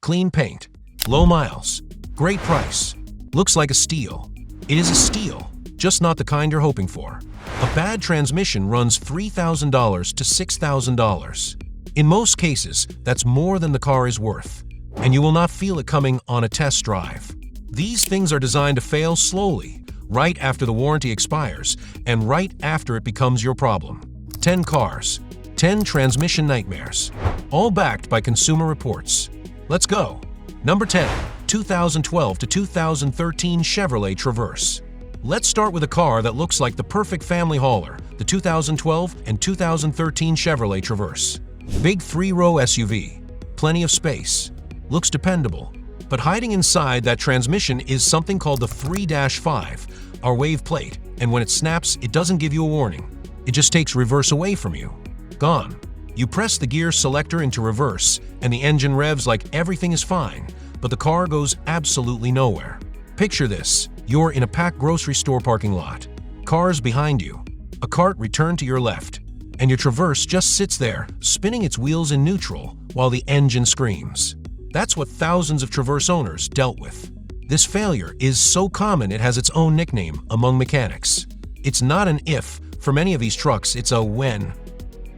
Clean paint, low miles, great price. Looks like a steal. It is a steal, just not the kind you're hoping for. A bad transmission runs $3,000 to $6,000. In most cases, that's more than the car is worth, and you will not feel it coming on a test drive. These things are designed to fail slowly, right after the warranty expires, and right after it becomes your problem. 10 cars, 10 transmission nightmares, all backed by Consumer Reports. Let's go. Number 10, 2012 to 2013 Chevrolet Traverse. Let's start with a car that looks like the perfect family hauler, the 2012 and 2013 Chevrolet Traverse. Big 3-row SUV, plenty of space, looks dependable, but hiding inside that transmission is something called the 3-5, our wave plate, and when it snaps, it doesn't give you a warning. It just takes reverse away from you. Gone. You press the gear selector into reverse, and the engine revs like everything is fine, but the car goes absolutely nowhere. Picture this. You're in a packed grocery store parking lot. Cars behind you. A cart returned to your left, and your Traverse just sits there, spinning its wheels in neutral while the engine screams. That's what thousands of Traverse owners dealt with. This failure is so common it has its own nickname among mechanics. It's not an if. For many of these trucks, it's a when.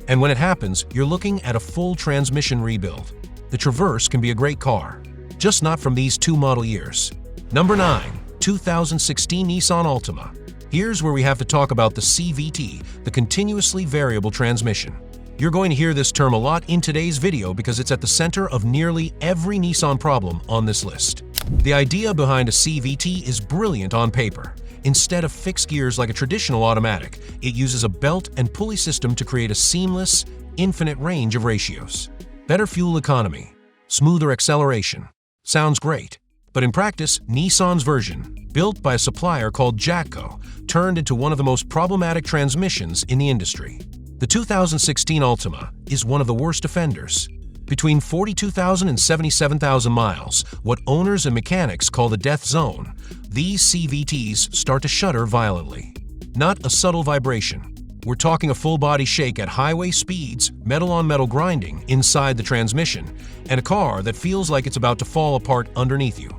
And when it happens, you're looking at a full transmission rebuild. The Traverse can be a great car, just not from these two model years. Number 9, 2016 Nissan Altima. Here's where we have to talk about the CVT, the continuously variable transmission. You're going to hear this term a lot in today's video because it's at the center of nearly every Nissan problem on this list. The idea behind a CVT is brilliant on paper. Instead of fixed gears like a traditional automatic, it uses a belt and pulley system to create a seamless, infinite range of ratios. Better fuel economy, smoother acceleration. Sounds great. But in practice, Nissan's version, built by a supplier called Jatco, turned into one of the most problematic transmissions in the industry. The 2016 Altima is one of the worst offenders. Between 42,000 and 77,000 miles, what owners and mechanics call the death zone, these CVTs start to shudder violently. Not a subtle vibration. We're talking a full-body shake at highway speeds, metal-on-metal grinding inside the transmission, and a car that feels like it's about to fall apart underneath you.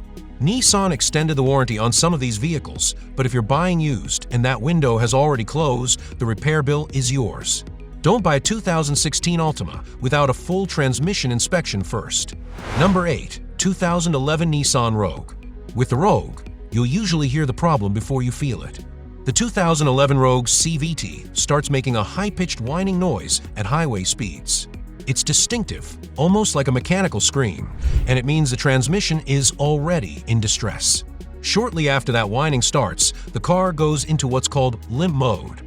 Nissan extended the warranty on some of these vehicles, but if you're buying used and that window has already closed, the repair bill is yours. Don't buy a 2016 Altima without a full transmission inspection first. Number 8, 2011 Nissan Rogue. With the Rogue, you'll usually hear the problem before you feel it. The 2011 Rogue CVT starts making a high-pitched whining noise at highway speeds. It's distinctive, almost like a mechanical scream, and it means the transmission is already in distress. Shortly after that whining starts, the car goes into what's called limp mode.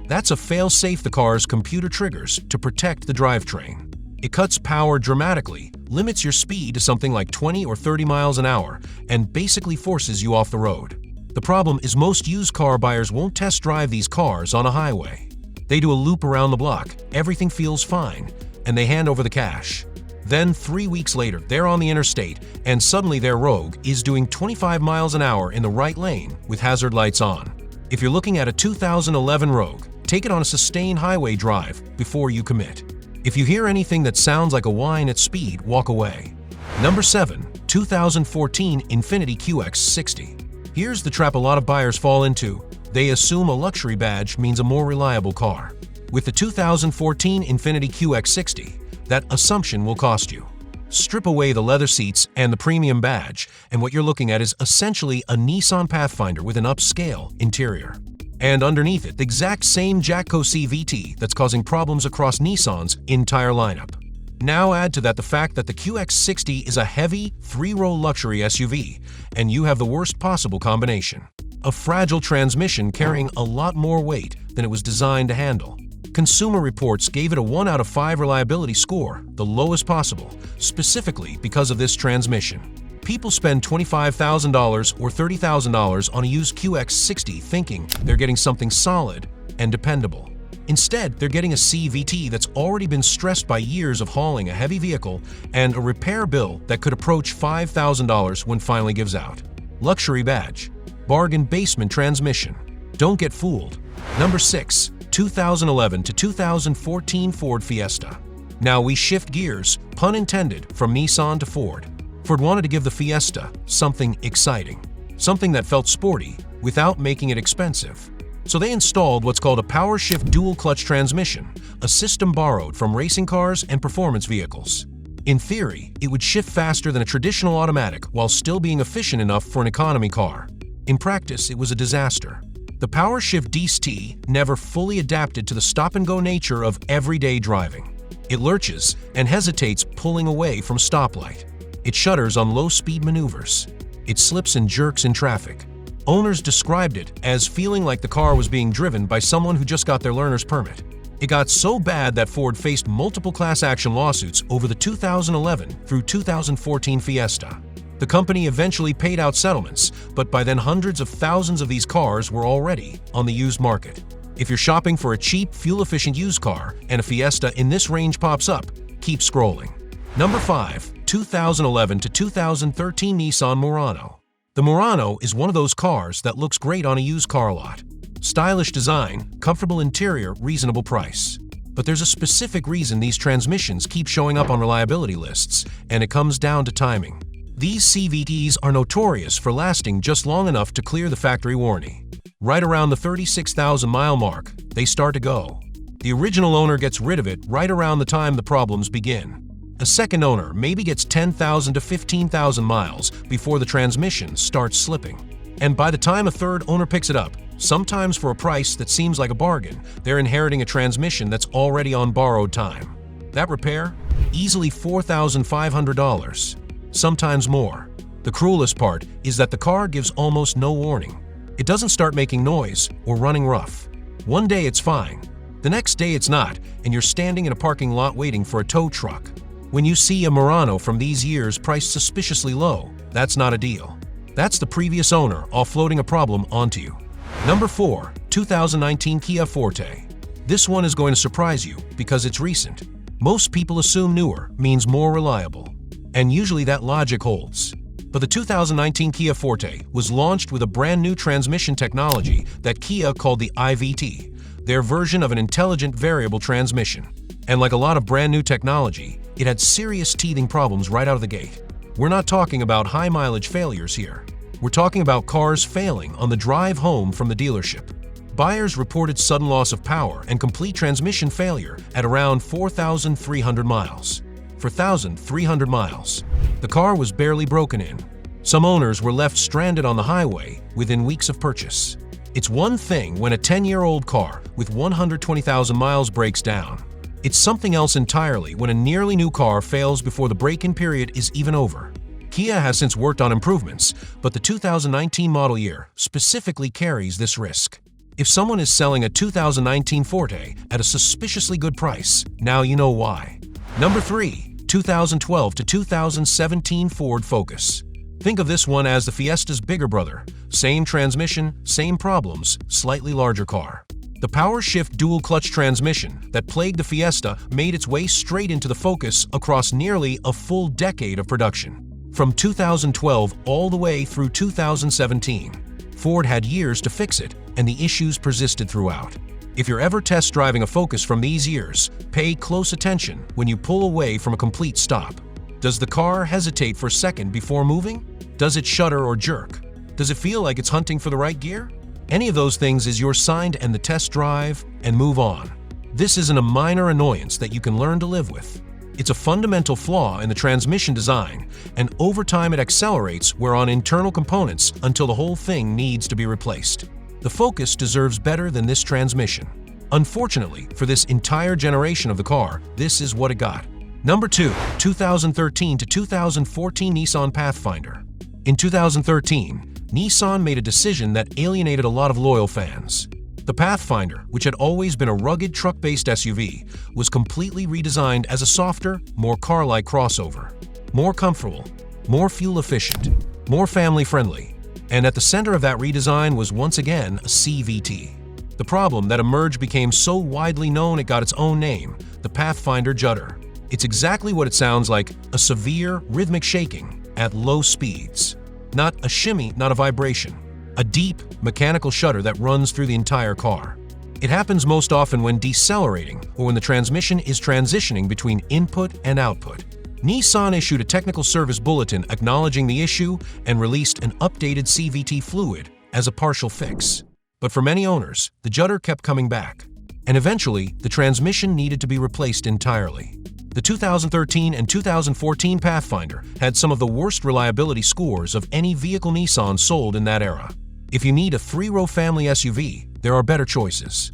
That's a fail-safe the car's computer triggers to protect the drivetrain. It cuts power dramatically, limits your speed to something like 20 or 30 miles an hour, and basically forces you off the road. The problem is most used car buyers won't test drive these cars on a highway. They do a loop around the block, everything feels fine, and they hand over the cash. Then 3 weeks later, they're on the interstate, and suddenly their Rogue is doing 25 miles an hour in the right lane with hazard lights on. If you're looking at a 2011 Rogue, take it on a sustained highway drive before you commit. If you hear anything that sounds like a whine at speed, walk away. Number 7, 2014 Infiniti QX60. Here's the trap a lot of buyers fall into. They assume a luxury badge means a more reliable car. With the 2014 Infiniti QX60, that assumption will cost you. Strip away the leather seats and the premium badge, and what you're looking at is essentially a Nissan Pathfinder with an upscale interior. And underneath it, the exact same Jatco CVT that's causing problems across Nissan's entire lineup. Now add to that the fact that the QX60 is a heavy, 3-row luxury SUV, and you have the worst possible combination. A fragile transmission carrying a lot more weight than it was designed to handle. Consumer Reports gave it a 1 out of 5 reliability score, the lowest possible, specifically because of this transmission. People spend $25,000 or $30,000 on a used QX60 thinking they're getting something solid and dependable. Instead, they're getting a CVT that's already been stressed by years of hauling a heavy vehicle and a repair bill that could approach $5,000 when finally gives out. Luxury badge. Bargain basement transmission. Don't get fooled. Number 6, 2011 to 2014 Ford Fiesta. Now we shift gears, pun intended, from Nissan to Ford. Ford wanted to give the Fiesta something exciting, something that felt sporty without making it expensive. So they installed what's called a power shift dual clutch transmission, a system borrowed from racing cars and performance vehicles. In theory, it would shift faster than a traditional automatic while still being efficient enough for an economy car. In practice, it was a disaster. The power shift DST never fully adapted to the stop-and-go nature of everyday driving. It lurches and hesitates pulling away from stoplight. It shudders on low-speed maneuvers. It slips and jerks in traffic. Owners described it as feeling like the car was being driven by someone who just got their learner's permit. It got so bad that Ford faced multiple class action lawsuits over the 2011 through 2014 Fiesta. The company eventually paid out settlements, but by then hundreds of thousands of these cars were already on the used market. If you're shopping for a cheap, fuel-efficient used car and a Fiesta in this range pops up, keep scrolling. Number 5. 2011 to 2013 Nissan Murano. The Murano is one of those cars that looks great on a used car lot. Stylish design, comfortable interior, reasonable price. But there's a specific reason these transmissions keep showing up on reliability lists, and it comes down to timing. These CVTs are notorious for lasting just long enough to clear the factory warranty. Right around the 36,000-mile mark, they start to go. The original owner gets rid of it right around the time the problems begin. A second owner maybe gets 10,000 to 15,000 miles before the transmission starts slipping. And by the time a third owner picks it up, sometimes for a price that seems like a bargain, they're inheriting a transmission that's already on borrowed time. That repair? Easily $4,500. Sometimes more. The cruelest part is that the car gives almost no warning. It doesn't start making noise or running rough. One day it's fine. The next day it's not, and you're standing in a parking lot waiting for a tow truck. When you see a Murano from these years priced suspiciously low, that's not a deal. That's the previous owner offloading a problem onto you. Number 4. 2019 Kia Forte. This one is going to surprise you because it's recent. Most people assume newer means more reliable, and usually that logic holds. But the 2019 Kia Forte was launched with a brand new transmission technology that Kia called the IVT, their version of an intelligent variable transmission. And like a lot of brand new technology, it had serious teething problems right out of the gate. We're not talking about high mileage failures here. We're talking about cars failing on the drive home from the dealership. Buyers reported sudden loss of power and complete transmission failure at around 4,300 miles. For 1,300 miles, the car was barely broken in. Some owners were left stranded on the highway within weeks of purchase. It's one thing when a 10-year-old car with 120,000 miles breaks down. It's something else entirely when a nearly new car fails before the break-in period is even over. Kia has since worked on improvements, but the 2019 model year specifically carries this risk. If someone is selling a 2019 Forte at a suspiciously good price, now you know why. Number 3. 2012 to 2017 Ford Focus. Think of this one as the Fiesta's bigger brother. Same transmission, same problems, slightly larger car. The power shift dual clutch transmission that plagued the Fiesta made its way straight into the Focus across nearly a full decade of production. From 2012 all the way through 2017, Ford had years to fix it, and the issues persisted throughout. If you're ever test driving a Focus from these years, pay close attention when you pull away from a complete stop. Does the car hesitate for a second before moving? Does it shudder or jerk? Does it feel like it's hunting for the right gear? Any of those things is your sign to end the test drive and move on. This isn't a minor annoyance that you can learn to live with. It's a fundamental flaw in the transmission design, and over time it accelerates wear on internal components until the whole thing needs to be replaced. The Focus deserves better than this transmission. Unfortunately, for this entire generation of the car, this is what it got. Number 2. 2013 to 2014 Nissan Pathfinder. In 2013, Nissan made a decision that alienated a lot of loyal fans. The Pathfinder, which had always been a rugged truck-based SUV, was completely redesigned as a softer, more car-like crossover. More comfortable, more fuel-efficient, more family-friendly. And at the center of that redesign was once again a CVT. The problem that emerged became so widely known it got its own name, the Pathfinder Judder. It's exactly what it sounds like, a severe, rhythmic shaking at low speeds. Not a shimmy, not a vibration. A deep, mechanical shudder that runs through the entire car. It happens most often when decelerating or when the transmission is transitioning between input and output. Nissan issued a technical service bulletin acknowledging the issue and released an updated CVT fluid as a partial fix. But for many owners, the judder kept coming back, and eventually the transmission needed to be replaced entirely. The 2013 and 2014 Pathfinder had some of the worst reliability scores of any vehicle Nissan sold in that era. If you need a 3-row family SUV, there are better choices.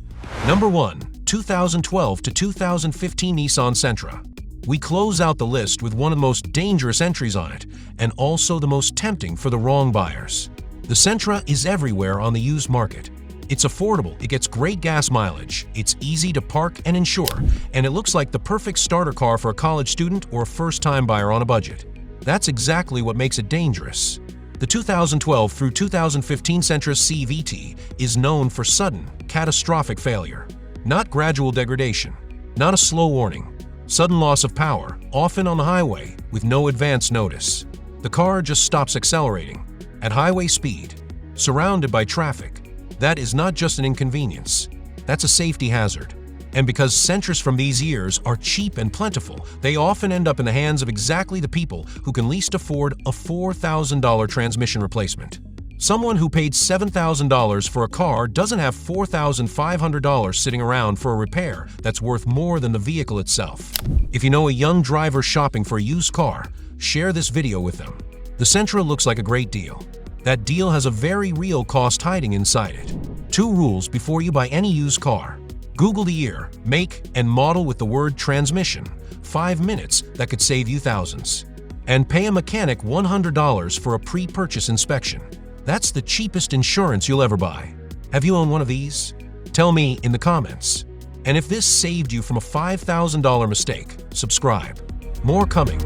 Number 1. 2012 to 2015 Nissan Sentra. We close out the list with one of the most dangerous entries on it, and also the most tempting for the wrong buyers. The Sentra is everywhere on the used market. It's affordable, it gets great gas mileage, it's easy to park and insure, and it looks like the perfect starter car for a college student or a first-time buyer on a budget. That's exactly what makes it dangerous. The 2012 through 2015 Sentra CVT is known for sudden, catastrophic failure. Not gradual degradation, not a slow warning. Sudden loss of power, often on the highway, with no advance notice. The car just stops accelerating, at highway speed, surrounded by traffic. That is not just an inconvenience, that's a safety hazard. And because Sentras from these years are cheap and plentiful, they often end up in the hands of exactly the people who can least afford a $4,000 transmission replacement. Someone who paid $7,000 for a car doesn't have $4,500 sitting around for a repair that's worth more than the vehicle itself. If you know a young driver shopping for a used car, share this video with them. The Sentra looks like a great deal. That deal has a very real cost hiding inside it. 2 rules before you buy any used car. Google the year, make, and model with the word transmission. 5 minutes that could save you thousands. And pay a mechanic $100 for a pre-purchase inspection. That's the cheapest insurance you'll ever buy. Have you owned one of these? Tell me in the comments. And if this saved you from a $5,000 mistake, subscribe. More coming.